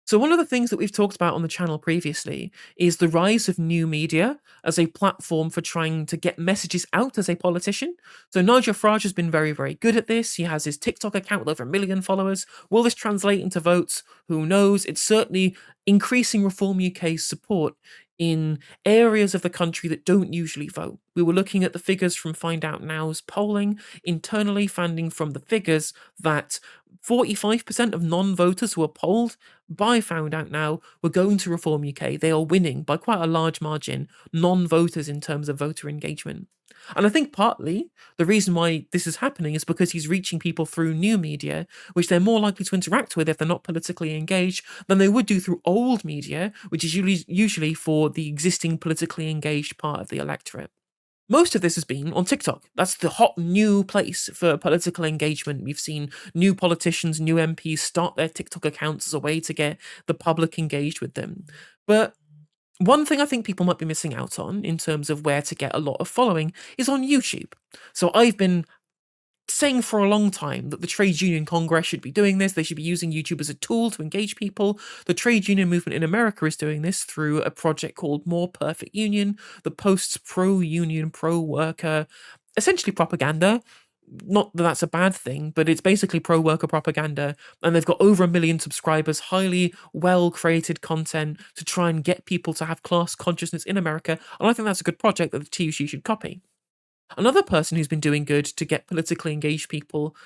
So one of the things that we've talked about on the channel previously is the rise of new media as a platform for trying to get messages out as a politician. So Nigel Farage has been very, very good at this. He has his TikTok account with over 1 million followers. Will this translate into votes? Who knows? It's certainly increasing Reform UK's support in areas of the country that don't usually vote. We were looking at the figures from Find Out Now's polling, internally finding from the figures that 45% of non-voters who were polled by Found Out Now were going to Reform UK. They are winning by quite a large margin non-voters in terms of voter engagement. And I think partly the reason why this is happening is because he's reaching people through new media, which they're more likely to interact with if they're not politically engaged than they would do through old media, which is usually for the existing politically engaged part of the electorate. Most of this has been on TikTok. That's the hot new place for political engagement. We've seen new politicians, new MPs start their TikTok accounts as a way to get the public engaged with them. But one thing I think people might be missing out on in terms of where to get a lot of following is on YouTube. So I've been saying for a long time that the Trade Union Congress should be doing this. They should be using YouTube as a tool to engage people. The trade union movement in America is doing this through a project called More Perfect Union that posts pro-union, pro-worker, essentially propaganda. Not that that's a bad thing, but it's basically pro-worker propaganda, and they've got over 1 million subscribers, highly well-created content to try and get people to have class consciousness in America, and I think that's a good project that the TUC should copy. Another person who's been doing good to get politically engaged people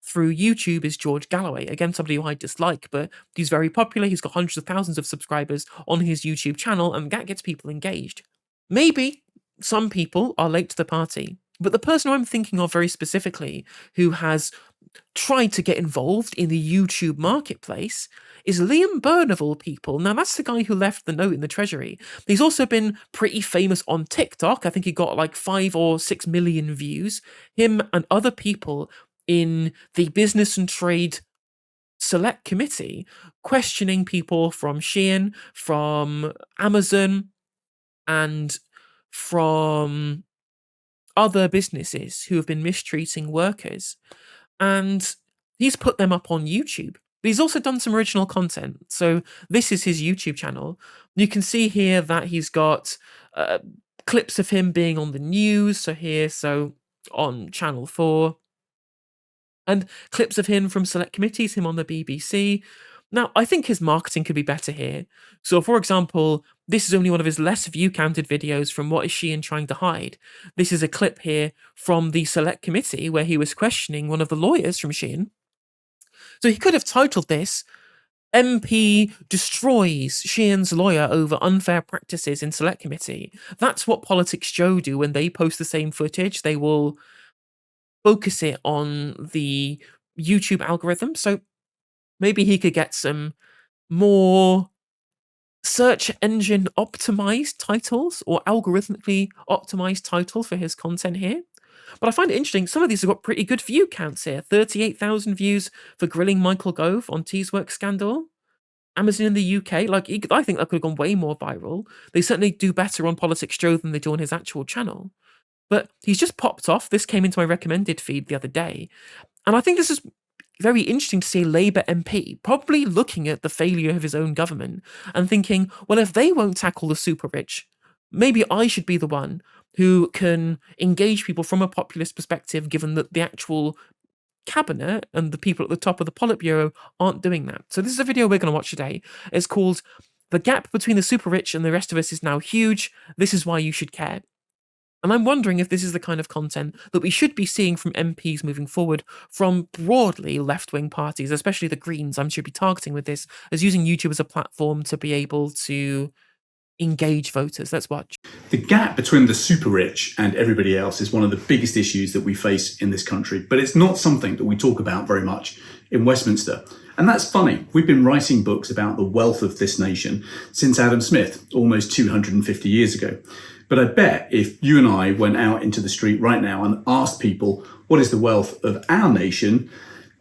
through YouTube is George Galloway. Again, somebody who I dislike, but he's very popular. He's got hundreds of thousands of subscribers on his YouTube channel, and that gets people engaged. Maybe some people are late to the party, but the person who I'm thinking of very specifically who has tried to get involved in the YouTube marketplace is Liam Byrne, of all people. Now, that's the guy who left the note in the Treasury. He's also been pretty famous on TikTok. I think he got like 5 or 6 million views. Him and other people in the Business and Trade Select Committee questioning people from Shein, from Amazon, and from other businesses who have been mistreating workers. And he's put them up on YouTube. But he's also done some original content. So this is his YouTube channel. You can see here that he's got clips of him being on the news. So on Channel 4. And clips of him from select committees, him on the BBC. Now, I think his marketing could be better here. So, for example, this is only one of his less view-counted videos from What Is Shein Trying to Hide? This is a clip here from the select committee where he was questioning one of the lawyers from Shein. So he could have titled this, MP destroys Shein's lawyer over unfair practices in select committee. That's what Politics Joe do when they post the same footage. They will focus it on the YouTube algorithm. So maybe he could get some more search engine optimized titles or algorithmically optimized title for his content here. But I find it interesting, some of these have got pretty good view counts here. 38,000 views for grilling Michael Gove on Teeswork scandal. Amazon in the UK, I think that could have gone way more viral. They certainly do better on Politics Joe than they do on his actual channel. But he's just popped off. This came into my recommended feed the other day. And I think this is very interesting to see a Labour MP probably looking at the failure of his own government and thinking, well, if they won't tackle the super rich, maybe I should be the one who can engage people from a populist perspective, given that the actual cabinet and the people at the top of the Politburo aren't doing that. So this is a video we're going to watch today. It's called The Gap Between the Super Rich and the Rest of Us is Now Huge. This is why you should care. And I'm wondering if this is the kind of content that we should be seeing from MPs moving forward from broadly left-wing parties, especially the Greens. I should be targeting with this as using YouTube as a platform to be able to engage voters. Let's watch. The gap between the super rich and everybody else is one of the biggest issues that we face in this country, but it's not something that we talk about very much in Westminster. And that's funny. We've been writing books about the wealth of this nation since Adam Smith, almost 250 years ago. But I bet if you and I went out into the street right now and asked people, what is the wealth of our nation?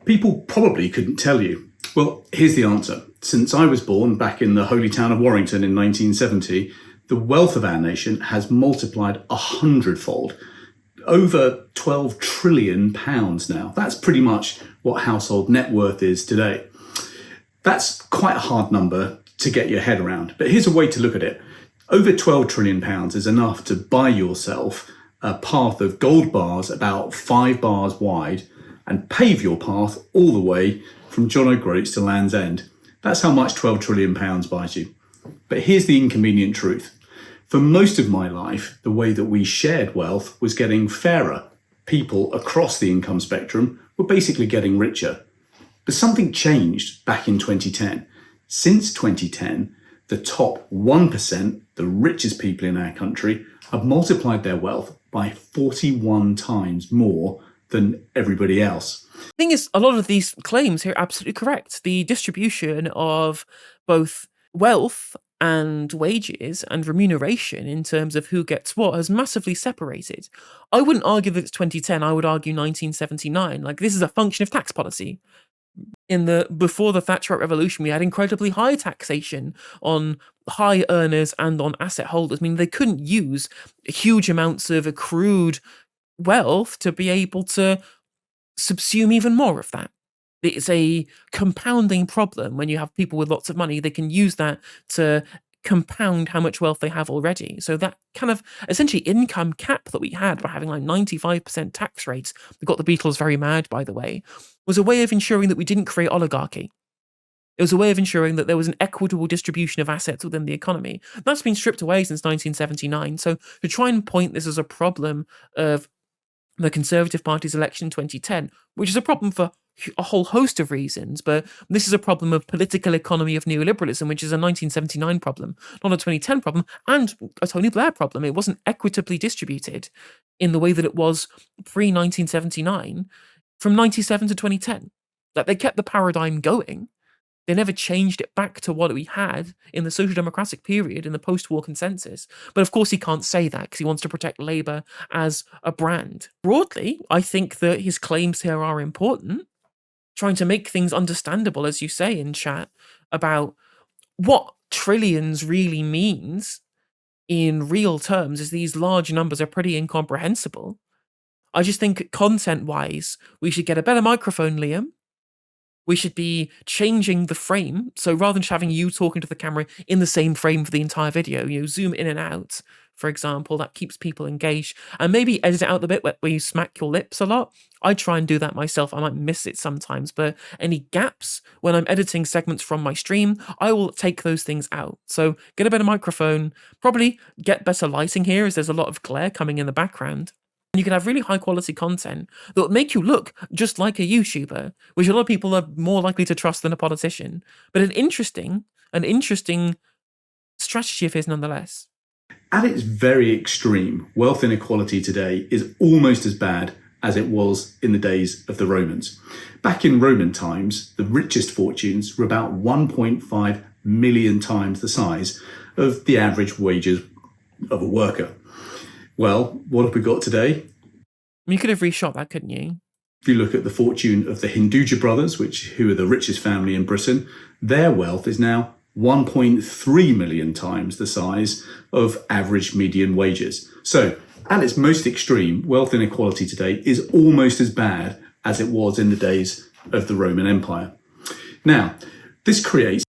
People probably couldn't tell you. Well, here's the answer. Since I was born back in the holy town of Warrington in 1970, the wealth of our nation has multiplied 100-fold. Over 12 trillion pounds now. That's pretty much what household net worth is today. That's quite a hard number to get your head around. But here's a way to look at it. Over £12 trillion is enough to buy yourself a path of gold bars about 5 bars wide and pave your path all the way from John O'Groats to Land's End. That's how much £12 trillion buys you. But here's the inconvenient truth. For most of my life, the way that we shared wealth was getting fairer. People across the income spectrum were basically getting richer. But something changed back in 2010. Since 2010, the top 1%, the richest people in our country, have multiplied their wealth by 41 times more than everybody else. The thing is, a lot of these claims here are absolutely correct. The distribution of both wealth and wages and remuneration in terms of who gets what has massively separated. I wouldn't argue that it's 2010, I would argue 1979. Like, this is a function of tax policy. Before the Thatcherite Revolution, we had incredibly high taxation on high earners and on asset holders. I mean, they couldn't use huge amounts of accrued wealth to be able to subsume even more of that. It's a compounding problem when you have people with lots of money. They can use that to compound how much wealth they have already. So that kind of essentially income cap that we had by having like 95% tax rates, that got the Beatles very mad, by the way, was a way of ensuring that we didn't create oligarchy. It was a way of ensuring that there was an equitable distribution of assets within the economy. That's been stripped away since 1979. So to try and point this as a problem of the Conservative Party's election in 2010, which is a problem for a whole host of reasons, but this is a problem of political economy of neoliberalism, which is a 1979 problem, not a 2010 problem, and a Tony Blair problem. It wasn't equitably distributed in the way that it was pre-1979 from 97 to 2010. Like, they kept the paradigm going. They never changed it back to what we had in the social democratic period in the post-war consensus. But of course he can't say that because he wants to protect Labour as a brand. Broadly, I think that his claims here are important, trying to make things understandable, as you say in chat, about what trillions really means in real terms, as these large numbers are pretty incomprehensible. I just think content-wise, we should get a better microphone, Liam. We should be changing the frame. So rather than just having you talking to the camera in the same frame for the entire video, zoom in and out, for example, that keeps people engaged. And maybe edit out the bit where you smack your lips a lot. I try and do that myself. I might miss it sometimes, but any gaps when I'm editing segments from my stream, I will take those things out. So get a better microphone, probably get better lighting here as there's a lot of glare coming in the background. And you can have really high quality content that will make you look just like a YouTuber, which a lot of people are more likely to trust than a politician. But an interesting strategy of his nonetheless. At its very extreme, wealth inequality today is almost as bad as it was in the days of the Romans. Back in Roman times, the richest fortunes were about 1.5 million times the size of the average wages of a worker. Well, what have we got today? You could have reshot that, couldn't you? If you look at the fortune of the Hinduja brothers, who are the richest family in Britain, their wealth is now 1.3 million times the size of average median wages. So, at its most extreme, wealth inequality today is almost as bad as it was in the days of the Roman Empire. Now, this creates...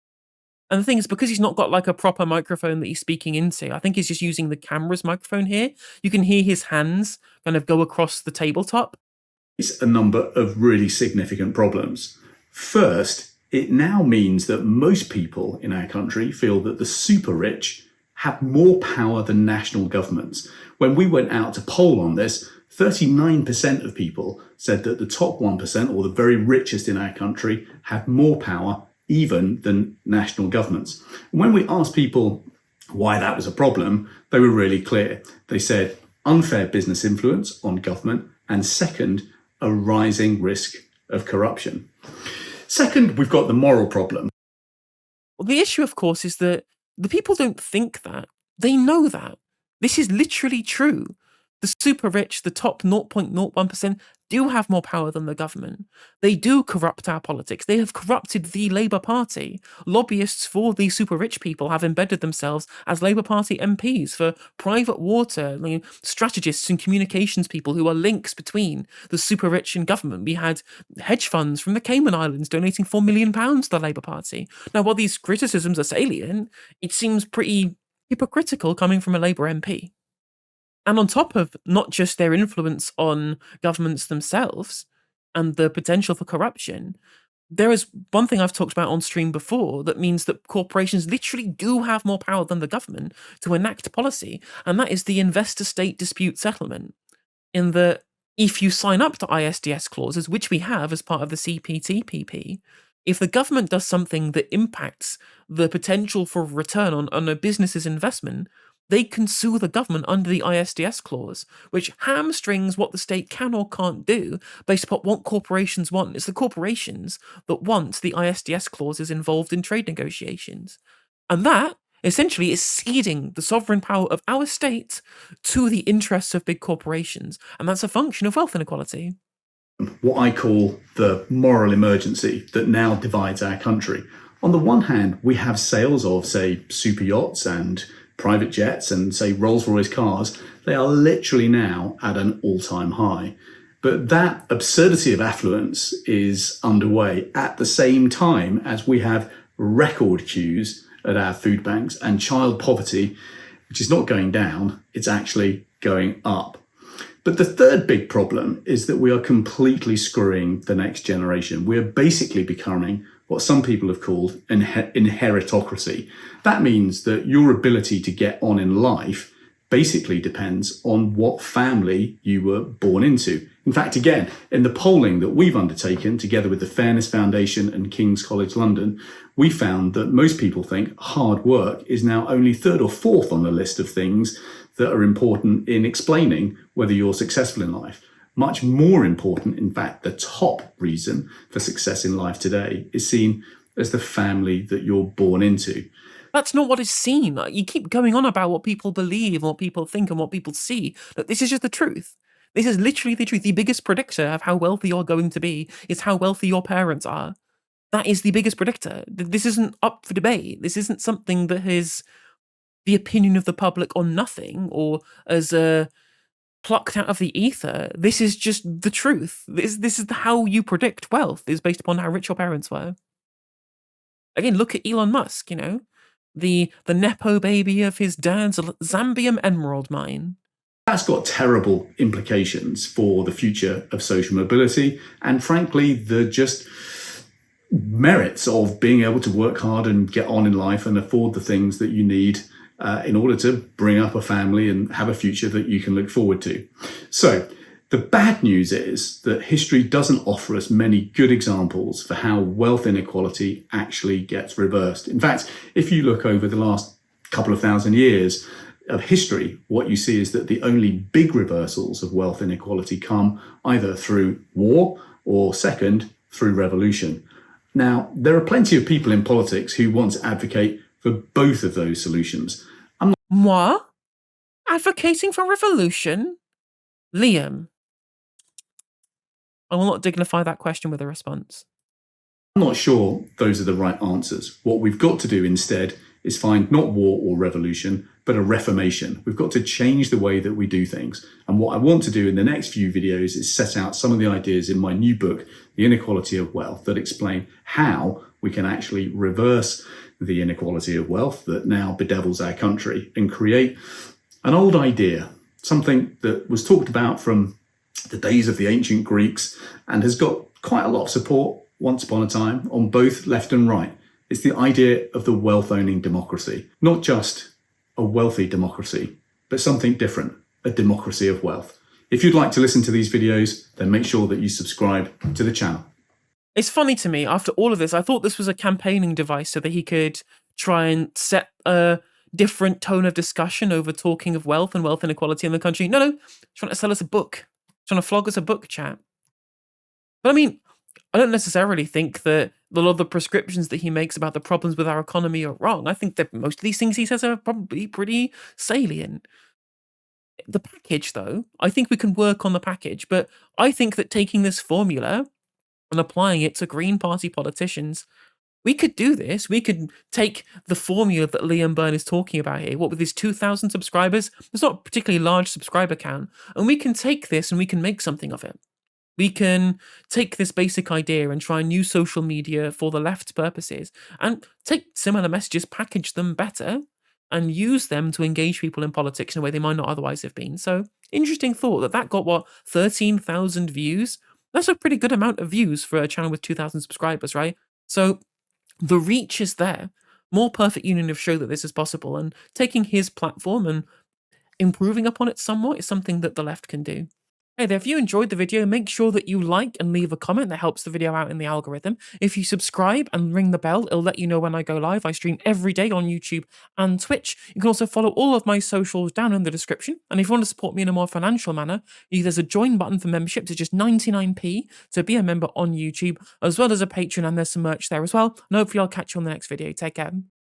And the thing is, because he's not got like a proper microphone that he's speaking into, I think he's just using the camera's microphone here. You can hear his hands kind of go across the tabletop. It's a number of really significant problems. First, it now means that most people in our country feel that the super rich have more power than national governments. When we went out to poll on this, 39% of people said that the top 1%, or the very richest in our country, have more power even than national governments. When we asked people why that was a problem, they were really clear. They said unfair business influence on government, and second, a rising risk of corruption. Second, we've got the moral problem. Well, the issue, of course, is that the people don't think that. They know that. This is literally true. The super rich, the top 0.01%, do have more power than the government. They do corrupt our politics. They have corrupted the Labour Party. Lobbyists for these super rich people have embedded themselves as Labour Party MPs for private water, strategists and communications people who are links between the super rich and government. We had hedge funds from the Cayman Islands donating £4 million to the Labour Party. Now, while these criticisms are salient, it seems pretty hypocritical coming from a Labour MP. And on top of not just their influence on governments themselves and the potential for corruption, there is one thing I've talked about on stream before that means that corporations literally do have more power than the government to enact policy, and that is the investor state dispute settlement. In that, if you sign up to ISDS clauses, which we have as part of the CPTPP, if the government does something that impacts the potential for return on a business's investment, they can sue the government under the ISDS clause, which hamstrings what the state can or can't do based upon what corporations want. It's the corporations that want the ISDS clauses involved in trade negotiations. And that essentially is ceding the sovereign power of our state to the interests of big corporations. And that's a function of wealth inequality. What I call the moral emergency that now divides our country. On the one hand, we have sales of, say, super yachts and private jets and, say, Rolls-Royce cars. They are literally now at an all-time high. But that absurdity of affluence is underway at the same time as we have record queues at our food banks and child poverty, which is not going down, it's actually going up. But the third big problem is that we are completely screwing the next generation. We're basically becoming what some people have called inheritocracy. That means that your ability to get on in life basically depends on what family you were born into. In fact, again, in the polling that we've undertaken together with the Fairness Foundation and King's College London, we found that most people think hard work is now only third or fourth on the list of things that are important in explaining whether you're successful in life. Much more important, in fact, the top reason for success in life today is seen as the family that you're born into. That's not what is seen. You keep going on about what people believe, and what people think, and what people see. Look, this is just the truth. This is literally the truth. The biggest predictor of how wealthy you're going to be is how wealthy your parents are. That is the biggest predictor. This isn't up for debate. This isn't something that is the opinion of the public or nothing, or as plucked out of the ether. This is just the truth. This is how you predict wealth, is based upon how rich your parents were. Again, look at Elon Musk, the nepo baby of his dad's Zambian emerald mine. That's got terrible implications for the future of social mobility and, frankly, the just merits of being able to work hard and get on in life and afford the things that you need in order to bring up a family and have a future that you can look forward to. So the bad news is that history doesn't offer us many good examples for how wealth inequality actually gets reversed. In fact, if you look over the last couple of thousand years of history, what you see is that the only big reversals of wealth inequality come either through war or, second, through revolution. Now, there are plenty of people in politics who want to advocate for both of those solutions. Moi? Advocating for revolution? Liam, I will not dignify that question with a response. I'm not sure those are the right answers. What we've got to do instead is find not war or revolution, but a reformation. We've got to change the way that we do things. And what I want to do in the next few videos is set out some of the ideas in my new book, The Inequality of Wealth, that explain how we can actually reverse the inequality of wealth that now bedevils our country and create an old idea, something that was talked about from the days of the ancient Greeks and has got quite a lot of support once upon a time on both left and right. It's the idea of the wealth-owning democracy, not just a wealthy democracy, but something different, a democracy of wealth. If you'd like to listen to these videos, then make sure that you subscribe to the channel. It's funny to me, after all of this, I thought this was a campaigning device so that he could try and set a different tone of discussion over talking of wealth and wealth inequality in the country. No, he's trying to sell us a book. He's trying to flog us a book, chat. But I mean, I don't necessarily think that a lot of the prescriptions that he makes about the problems with our economy are wrong. I think that most of these things he says are probably pretty salient. The package, though, I think we can work on the package, but I think that taking this formula and applying it to Green Party politicians, we could do this. We could take the formula that Liam Byrne is talking about here, what with his 2,000 subscribers, it's not a particularly large subscriber count, and we can take this and we can make something of it. We can take this basic idea and try and use social media for the left's purposes and take similar messages, package them better, and use them to engage people in politics in a way they might not otherwise have been. So, interesting thought that got what, 13,000 views? That's a pretty good amount of views for a channel with 2,000 subscribers, right? So, the reach is there. More perfect union have shown that this is possible, and taking his platform and improving upon it somewhat is something that the left can do. Hey there, if you enjoyed the video, make sure that you like and leave a comment. That helps the video out in the algorithm. If you subscribe and ring the bell, it'll let you know when I go live. I stream every day on YouTube and Twitch. You can also follow all of my socials down in the description. And if you want to support me in a more financial manner, there's a join button for memberships. It's just 99p to be a member on YouTube, as well as a Patreon, and there's some merch there as well. And hopefully I'll catch you on the next video. Take care.